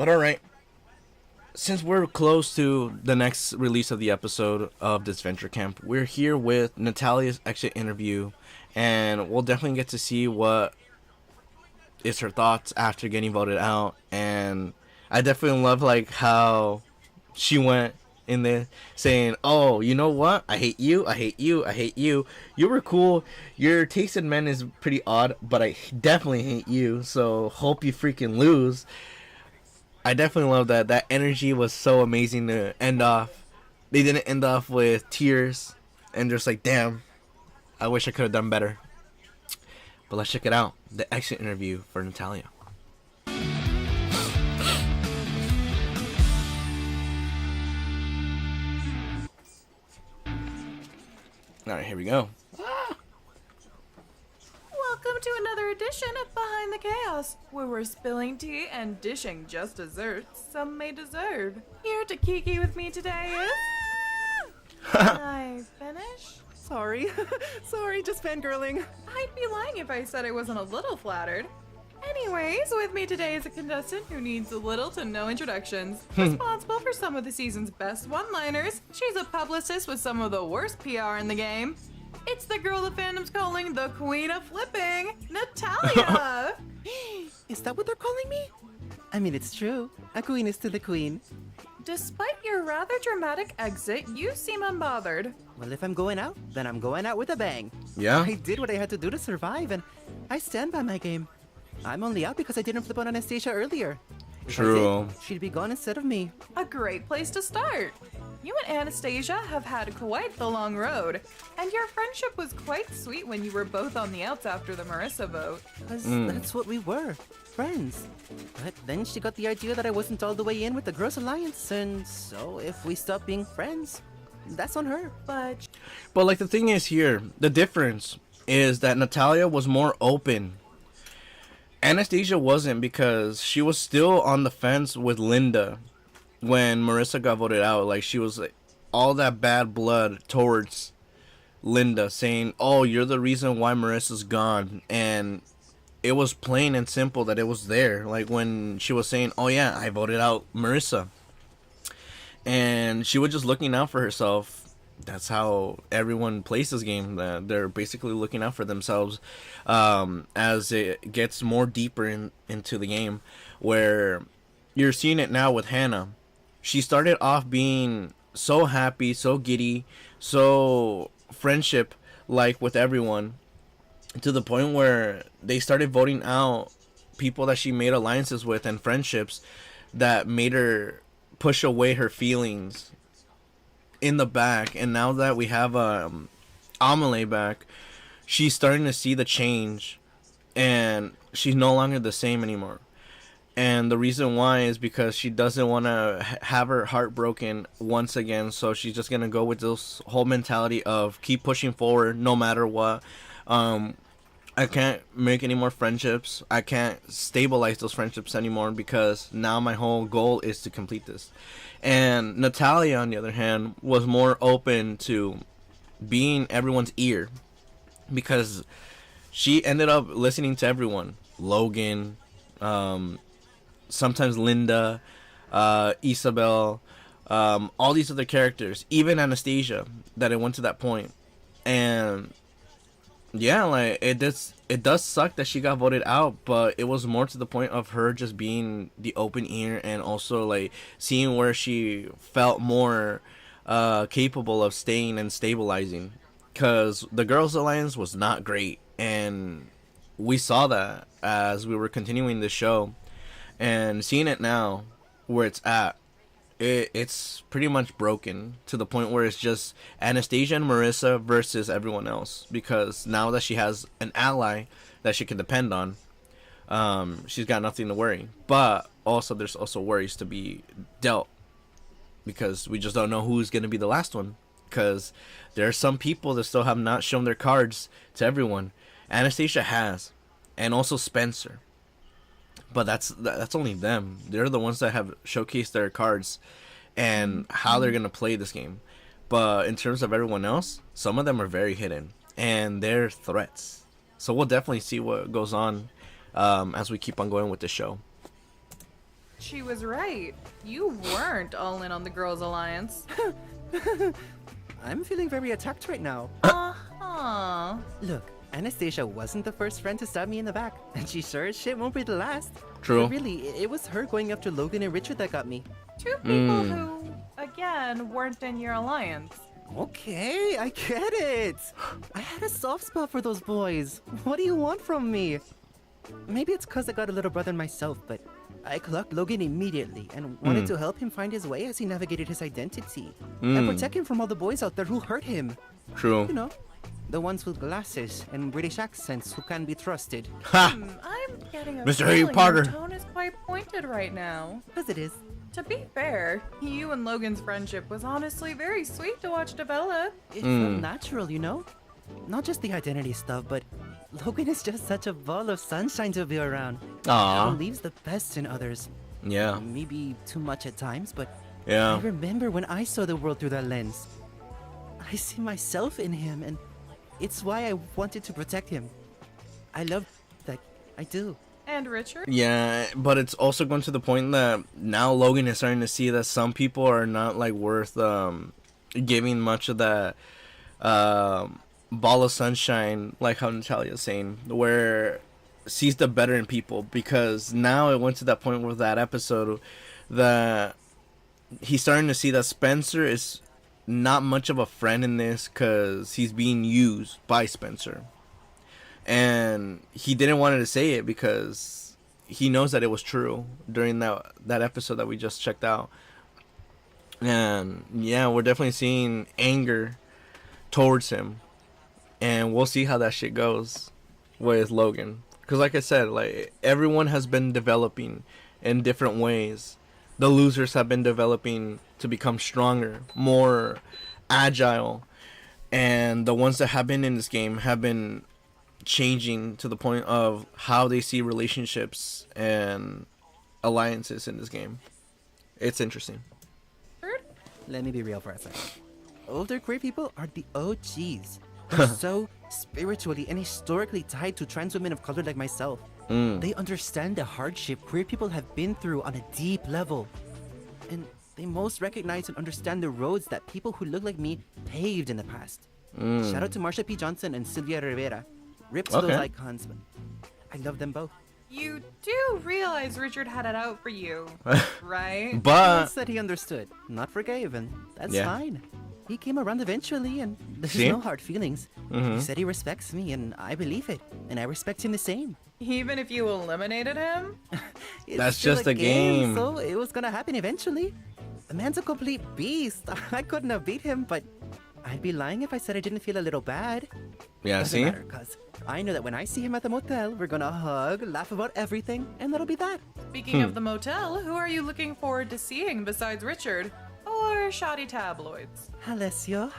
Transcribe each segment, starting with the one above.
But alright, since we're close to the next release of the episode of Disventure Camp, we're here with Natalia's exit interview, and we'll definitely get to see what is her thoughts after getting voted out. And I definitely love like how she went in there saying, "Oh, you know what? I hate you. I hate you. I hate you. You were cool. Your taste in men is pretty odd, but I definitely hate you. So hope you freaking lose." I definitely love that. That energy was so amazing to end off. They didn't end off with tears and just like, damn, I wish I could have done better. But let's check it out. The exit interview for Natalia. Alright, here we go. Welcome to another edition of Behind the Chaos, where we're spilling tea and dishing just desserts some may deserve. Here to kiki with me today is... Can I finish? Sorry. Sorry, just fangirling. I'd be lying if I said I wasn't a little flattered. Anyways, with me today is a contestant who needs little to no introductions. Responsible for some of the season's best one-liners, she's a publicist with some of the worst PR in the game. It's the girl the fandom's calling the Queen of Flipping, Natalia! Is that what they're calling me? I mean, it's true. A queen is still the queen. Despite your rather dramatic exit, you seem unbothered. Well, if I'm going out, then I'm going out with a bang. Yeah? I did what I had to do to survive, and I stand by my game. I'm only out because I didn't flip on Anastasia earlier. If I True. did, she'd be gone instead of me. A great place to start. You and Anastasia have had quite the long road, and your friendship was quite sweet when you were both on the outs after the Marissa vote. Because that's what we were. Friends. But then she got the idea that I wasn't all the way in with the Girls Alliance, and so if we stop being friends, that's on her. But But like the thing is here, the difference is that Natalia was more open. Anastasia wasn't, because she was still on the fence with Linda when Marissa got voted out. Like, she was like all that bad blood towards Linda, saying, "Oh, you're the reason why Marissa's gone." And it was plain and simple that it was there. Like when she was saying, "Oh yeah, I voted out Marissa," and she was just looking out for herself. That's how everyone plays this game. That they're basically looking out for themselves. As it gets more deeper into the game, where you're seeing it now with Hannah. She started off being so happy, so giddy, so friendship like with everyone, to the point where they started voting out people that she made alliances with and friendships that made her push away her feelings in the back. And now that we have Amelie back, she's starting to see the change, and she's no longer the same anymore. And the reason why is because she doesn't want to have her heart broken once again. So she's just going to go with this whole mentality of keep pushing forward no matter what. I can't make any more friendships. I can't stabilize those friendships anymore, because now my whole goal is to complete this. And Natalia, on the other hand, was more open to being everyone's ear, because she ended up listening to everyone. Logan, sometimes Linda, Isabel, all these other characters, even Anastasia, that it went to that point. And yeah, like it does suck that she got voted out, but it was more to the point of her just being the open ear, and also like seeing where she felt more capable of staying and stabilizing, because the Girls Alliance was not great, and we saw that as we were continuing the show. And seeing it now, where it's at, it's pretty much broken to the point where it's just Anastasia and Marissa versus everyone else. Because now that she has an ally that she can depend on, she's got nothing to worry. But also, there's also worries to be dealt, because we just don't know who's going to be the last one. Because there are some people that still have not shown their cards to everyone. Anastasia has, and also Spencer. But that's only them. They're the ones that have showcased their cards and how they're going to play this game. But in terms of everyone else, some of them are very hidden, and they're threats. So we'll definitely see what goes on as we keep on going with the show. She was right. You weren't all in on the Girls' Alliance. I'm feeling very attacked right now. Uh-huh. Look, Anastasia wasn't the first friend to stab me in the back, and she sure as shit won't be the last. True. But really, it was her going after Logan and Richard that got me. Two people who, again, weren't in your alliance. Okay, I get it. I had a soft spot for those boys. What do you want from me? Maybe it's because I got a little brother myself, but I clocked Logan immediately and wanted to help him find his way as he navigated his identity. And protect him from all the boys out there who hurt him. True. You know, the ones with glasses and British accents who can be trusted. Ha! I'm getting a Mr. Harry feeling Potter. your tone is quite pointed right now. As it is. To be fair, you and Logan's friendship was honestly very sweet to watch develop. It felt natural, you know? Not just the identity stuff, but Logan is just such a ball of sunshine to be around. Aw. He believes the best in others. Yeah. Maybe too much at times, but I Yeah. remember when I saw the world through that lens. I see myself in him, and it's why I wanted to protect him. I love that. I do. And Richard? Yeah, but it's also going to the point that now Logan is starting to see that some people are not like worth giving much of that ball of sunshine, like how Natalia is saying, where sees the better in people, because now it went to that point with that episode that he's starting to see that Spencer is not much of a friend in this because he's being used by Spencer. And he didn't want to say it because he knows that it was true during that episode that we just checked out. And yeah, we're definitely seeing anger towards him. And we'll see how that shit goes with Logan. Because like I said, like everyone has been developing in different ways. The losers have been developing to become stronger, more agile. And the ones that have been in this game have been changing to the point of how they see relationships and alliances in this game. It's interesting. Let me be real for a second. Older queer people are the OGs. They're so spiritually and historically tied to trans women of color like myself. They understand the hardship queer people have been through on a deep level. And they most recognize and understand the roads that people who look like me paved in the past. Shout out to Marsha P. Johnson and Sylvia Rivera. Rips those icons, but I love them both. You do realize Richard had it out for you, right? He But said he understood, not forgave, and that's Yeah. fine. He came around eventually, and there's See? no hard feelings. He said he respects me, and I believe it, and I respect him the same. Even if you eliminated him? It's That's still just a game. so it was gonna happen eventually. The man's a complete beast. I couldn't have beat him, but I'd be lying if I said I didn't feel a little bad. yeah, Doesn't see? matter, cause I know that when I see him at the motel, we're gonna hug, laugh about everything, and that'll be that. Speaking of the motel, who are you looking forward to seeing besides Richard? Or shoddy tabloids? Alessio,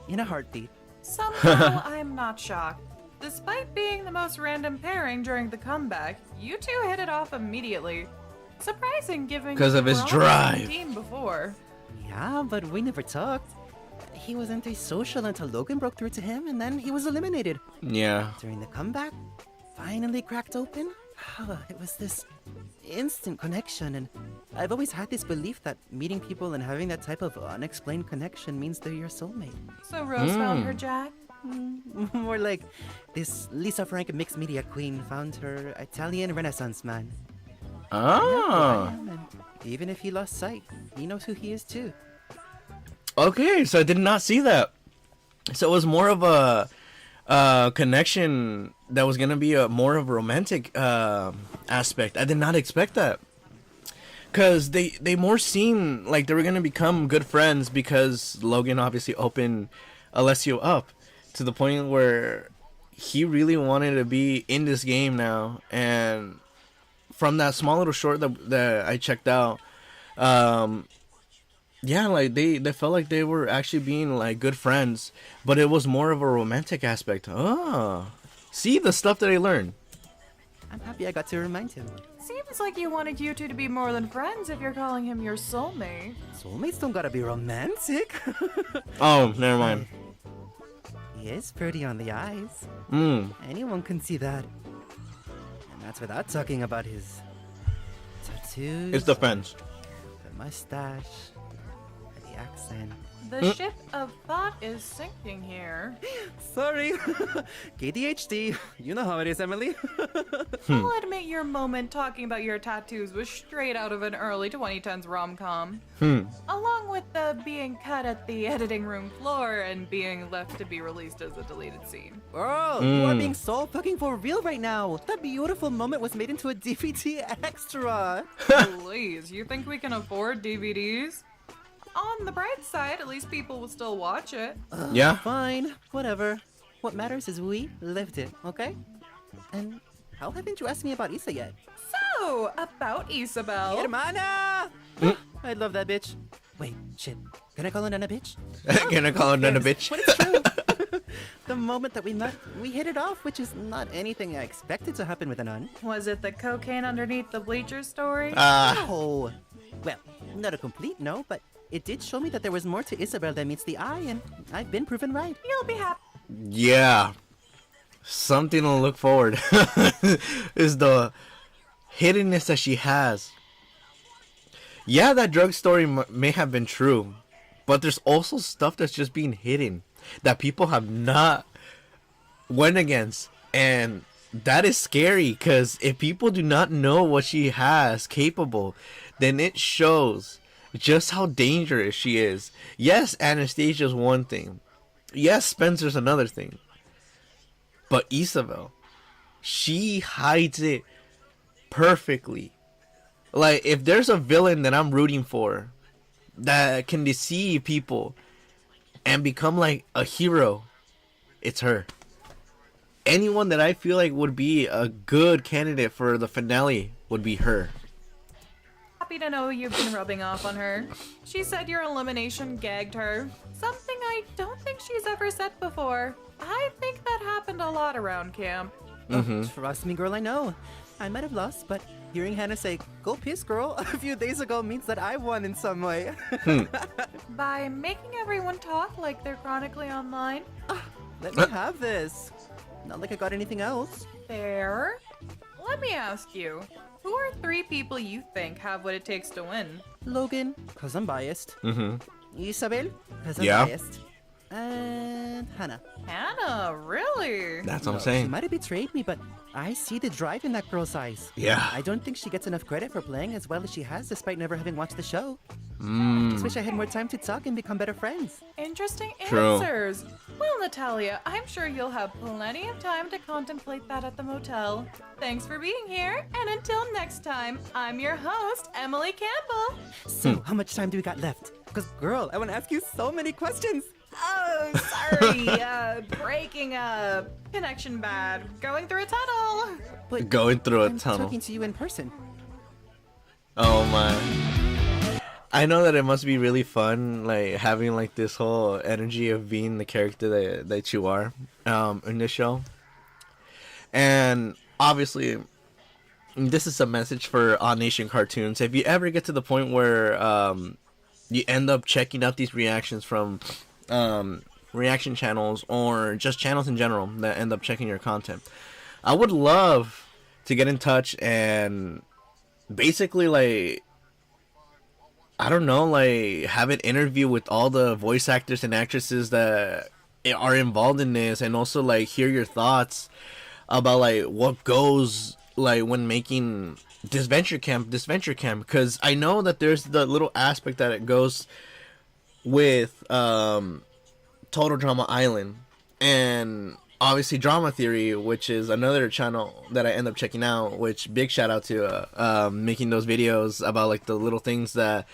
in a heartbeat. Somehow, I'm not shocked. Despite being the most random pairing during the comeback, you two hit it off immediately. Surprising given 'Cause you of his were on the same drive. team before. Yeah, but we never talked. He wasn't social until Logan broke through to him, and then he was eliminated. Yeah. During the comeback, finally cracked open. It was this instant connection, and I've always had this belief that meeting people and having that type of unexplained connection means they're your soulmate. So Rose found her Jack? More like this Lisa Frank mixed media queen found her Italian Renaissance man. Oh. And even if he lost sight, he knows who he is too. Okay, so I did not see that. So it was more of a connection that was gonna be a more of a romantic aspect. I did not expect that, cause they more seemed like they were gonna become good friends because Logan obviously opened Alessio up to the point where he really wanted to be in this game now. And from that small little short that I checked out, yeah, like they felt like they were actually being like good friends, but it was more of a romantic aspect. Oh, see the stuff that I learned. I'm happy I got to remind him. Seems like you wanted you two to be more than friends if you're calling him your soulmate. Soulmates don't gotta be romantic. Oh, never mind. He is pretty on the eyes. Anyone can see that. And that's without talking about his tattoos. It's the fence. The mustache. The accent. The ship of thought is sinking here. Sorry. KDHD. You know how it is, Emily. I'll admit your moment talking about your tattoos was straight out of an early 2010s rom-com. Along with the being cut at the editing room floor and being left to be released as a deleted scene. Girl, you are being so fucking for real right now. That beautiful moment was made into a DVD extra. Please, you think we can afford DVDs? On the bright side, at least people will still watch it. Yeah. Fine, whatever. What matters is we lived it, okay? And how haven't you asked me about Issa yet? So, about Isabel. Hermana! I love that bitch. Wait, shit. Can I call her Nana bitch? Can I call her Nana bitch? But it's true. The moment that we met, we hit it off, which is not anything I expected to happen with a nun. Was it the cocaine underneath the bleachers story? Oh, well, not a complete no, but it did show me that there was more to Isabel than meets the eye, and I've been proven right. You'll be happy. Yeah. Something to look forward is the hiddenness that she has. Yeah, that drug story may have been true, but there's also stuff that's just being hidden that people have not went against, and that is scary because if people do not know what she has capable, then it shows just how dangerous she is. Yes, Anastasia's one thing. Yes, Spencer's another thing. But Isabel, she hides it perfectly. Like, if there's a villain that I'm rooting for that can deceive people and become like a hero, it's her. Anyone that I feel like would be a good candidate for the finale would be her. Happy to know you've been rubbing off on her. She said your elimination gagged her. Something I don't think she's ever said before. I think that happened a lot around camp. Trust me, girl, I know. I might have lost, but hearing Hannah say, "Go piss, girl," a few days ago means that I won in some way. By making everyone talk like they're chronically online. Let me have this. Not like I got anything else. Fair. Let me ask you, who are 3 people you think have what it takes to win? Logan, because I'm biased. Isabel, because I'm Yeah. biased. And Hannah. Hannah, really? That's what I'm She saying. might have betrayed me, but I see the drive in that girl's eyes. Yeah. I don't think she gets enough credit for playing as well as she has, despite never having watched the show. I just wish I had more time to talk and become better friends. Interesting True. answers. Well, Natalia, I'm sure you'll have plenty of time to contemplate that at the motel. Thanks for being here, and until next time, I'm your host, Emily Campbell. So, how much time do we got left? Because, girl, I want to ask you so many questions. Oh, sorry. Breaking up. Connection bad. Going through a tunnel. But Going through a I'm tunnel. talking to you in person. Oh my. I know that it must be really fun, like having like this whole energy of being the character that you are in this show. And obviously, this is a message for All Nation Cartoons. If you ever get to the point where you end up checking out these reactions from reaction channels or just channels in general that end up checking your content, I would love to get in touch and basically, like, I don't know, like, have an interview with all the voice actors and actresses that are involved in this, and also like hear your thoughts about like what goes like when making Disventure Camp, because I know that there's the little aspect that it goes with Total Drama Island, and obviously Drama Theory, which is another channel that I end up checking out, which big shout out to making those videos about like the little things that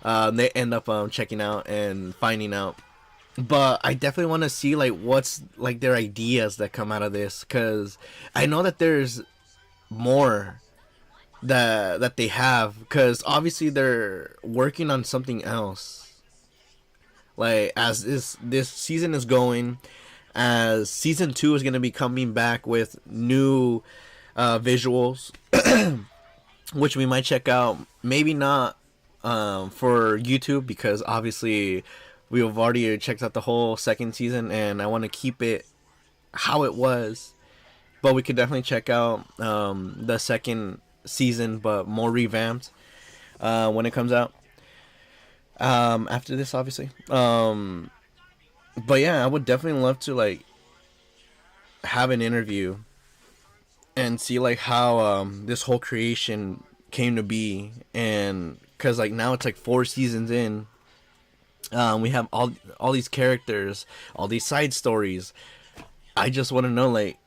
they end up checking out and finding out. But I definitely want to see like what's like their ideas that come out of this, because I know that there's more that they have, because obviously they're working on something else. Like, as this season is going, as season 2 is going to be coming back with new visuals, which we might check out. Maybe not for YouTube, because obviously we've already checked out the whole second season and I want to keep it how it was. But we could definitely check out the second season, but more revamped. when it comes out. After this, obviously. But yeah, I would definitely love to like have an interview and see like how this whole creation came to be, and because like now it's like 4 seasons in. We have all these characters, all these side stories. I just want to know like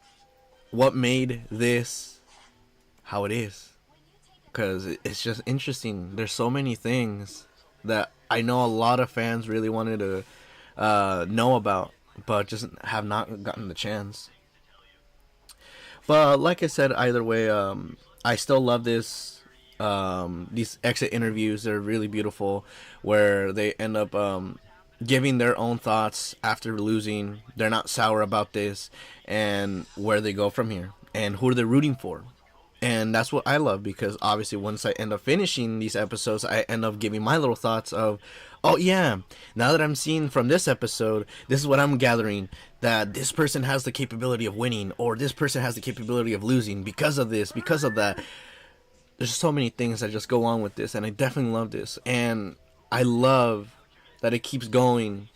what made this how it is, because it's just interesting. There's so many things that I know a lot of fans really wanted to know about, but just have not gotten the chance. But like I said, either way, I still love this. These exit interviews, they're really beautiful, where they end up giving their own thoughts after losing. They're not sour about this, and where they go from here, and who they're rooting for. And that's what I love, because obviously once I end up finishing these episodes, I end up giving my little thoughts of, oh yeah, now that I'm seeing from this episode, this is what I'm gathering, that this person has the capability of winning, or this person has the capability of losing because of this, because of that. There's so many things that just go on with this, and I definitely love this. And I love that it keeps going.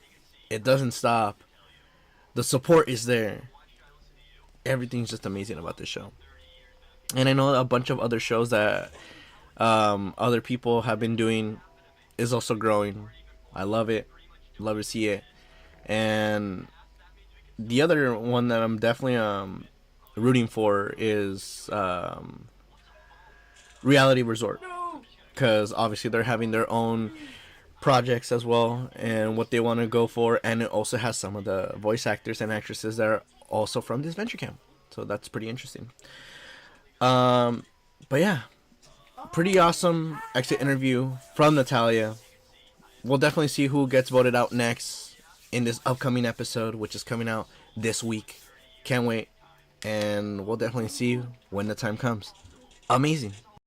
It doesn't stop. The support is there. Everything's just amazing about this show. And I know a bunch of other shows that other people have been doing is also growing. I love it. Love to see it. And the other one that I'm definitely rooting for is Reality Resort, because obviously they're having their own projects as well and what they want to go for, and it also has some of the voice actors and actresses that are also from Disventure camp, so that's pretty interesting. But yeah, pretty awesome exit interview from Natalia. We'll definitely see who gets voted out next in this upcoming episode, which is coming out this week. Can't wait. And we'll definitely see when the time comes. Amazing.